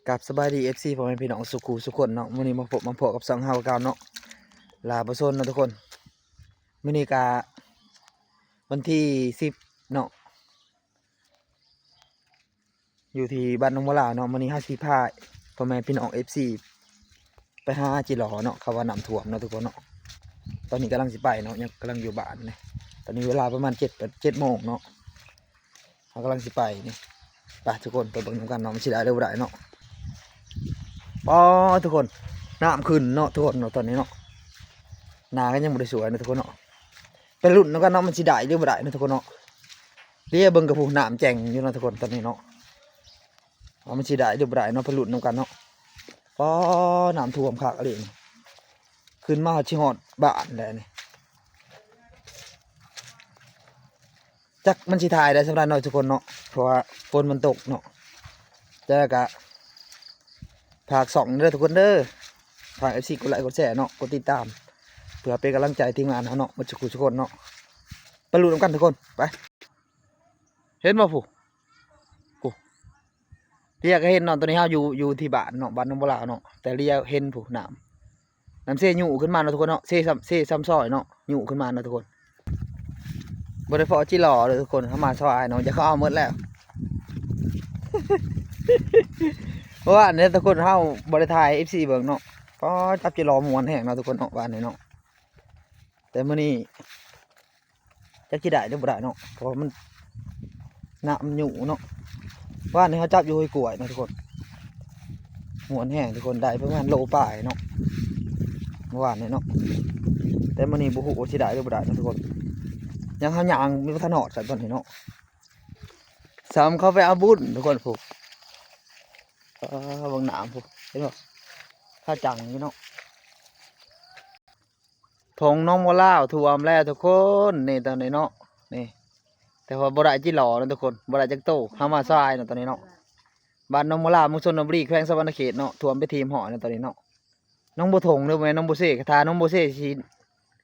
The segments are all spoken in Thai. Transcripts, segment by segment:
กับสบายดีFCพ่อแม่พี่น้องสุขุสุขคนเนาะมื้อนี้มาพบกับสองเฮาเก่าเนาะลาบ่ซนเนาะทุกคนมื้อนี้ก็วันที่10เนาะอยู่ที่บ้านหนองบัวลาวเนาะมื้อนี้เฮาสิพาพ่อแม่พี่น้อง FC ไปหาจิหลอเนาะเขาว่าน้ำท่วมเนาะทุกคนเนาะตอนนี้กำลังสิไปเนาะยังกำลังอยู่บ้านนี่ตอนนี้เวลาประมาณ7 โมงเนาะเฮากำลังสิไปนี่ไปทุกคนไปเบิ่งนำกันเนาะมันสิได้หรือบ่ได้เนาะอ๋อทุกคนน้ำขึ้นเนาะทุกคนเนาะตอนนี้เนาะนาก็ยังบ่ได้สวยนะทุกคนเนาะเป็นรุ่นเนาะกันเนาะมันสิได้หรือบ่ได้นะทุกคนเนาะเรียเบิ่งกับผู้น้ำแจ่งอยู่เนาะทุกคนตอนนี้เนาะว่ามันสิได้หรือบ่ได้เนาะเป็นรุ่นเนาะกันเนาะอ๋อน้ำท่วมคักอะไรนี่ขึ้นมาชิฮอดบ้านแล้วนี่จักมันสิถ่ายได้สำหรับเนาะทุกคนเนาะเพราะว่าฝนมันตกเนาะแล้วก็ฝากส่องเด้อทุกคนเด้อฝาก FC กดไลค์กดแชร์เนาะกดติดตามเพื่อเป็นกำลังใจทีมงานเฮาเนาะบ่ทุกคนเนาะไปลุ้นนำกันทุกคนไปเห็นบ่ผู้ผู้เรียกเห็นเนาะตอนนี้เฮาอยู่ที่บ้านเนาะบ้านหนองบัวลาวเนาะแต่เรียกเห็นผู้น้ำเสยู่ขึ้นมาเนาะทุกคนเนาะเซซ้ำซอยเนาะยู่ขึ้นมาเนาะทุกคนบ่ได้พอจิหล่อเลยทุกคนเฮามาซอยเนาะจะเขาเอาหมดแล้ว เพราะว่าเนี่ยทุกคนเฮาบ่ได้ถ่าย FC เบิ่งเนาะก็จับจิหล่อม่วนแห้งเนาะทุกคนเนาะบ้านนี้เนาะแต่มื้อนี้จักสิได้หรือบ่ได้เนาะเพราะมันน้ำอยู่เนาะบ้านนี้เขาจับอยู่ห้วยกล้วยเนาะทุกคนม่วนแห้งทุกคนได้ประมาณโลป่ายเนาะเมื่อวานนี้เนาะแต่มื้อนี้บ่ฮู้ว่าสิได้หรือบ่ได้เนาะทุกคนยังเฮาย่างมีบ่ทันฮอดซั่นตอนนี้เนาะซ้ำเขาไปเอาบุญทุกคนผู้เบิ่งน้ำผู้เห็นบ่ถ้าจังอยู่เนาะทงน้องบัวลาวท่วมแล้วทุกคนนี่ตอนนี้เนาะนี่แต่ว่าบ่ได้จิหล่อเนาะทุกคนบ่ได้จักโตเฮามาซายเนาะตอนนี้เนาะบ้านน้องบัวลาวเมืองชนบุรีแขวงสะวรรณเขตเนาะท่วมไปทีมหอเนาะตอนนี้เนาะน้องบัวทงเด้อแม่น้องบัวเสกถ้าน้องบัวเสกสิ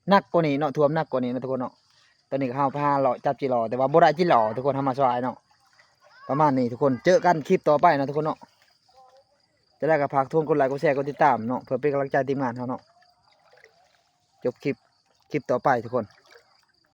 หนักกว่านี้เนาะท่วมหนักกว่านี้เนาะทุกคนเนาะตอนนี้ก็เฮาพาเลาะจับจิหล่อแต่ว่าบ่ได้จิหล่อทุกคนเฮามาซายเนาะประมาณนี้ทุกคนเจอกันคลิปต่อไปเนาะทุกคนเนาะจะได้ก็ฝากทุกคนกดไลค์กดแชร์กดติดตามเนาะเพื่อเป็นกำลังใจทีมงานเฮาเนาะจบคลิปต่อไปทุกคน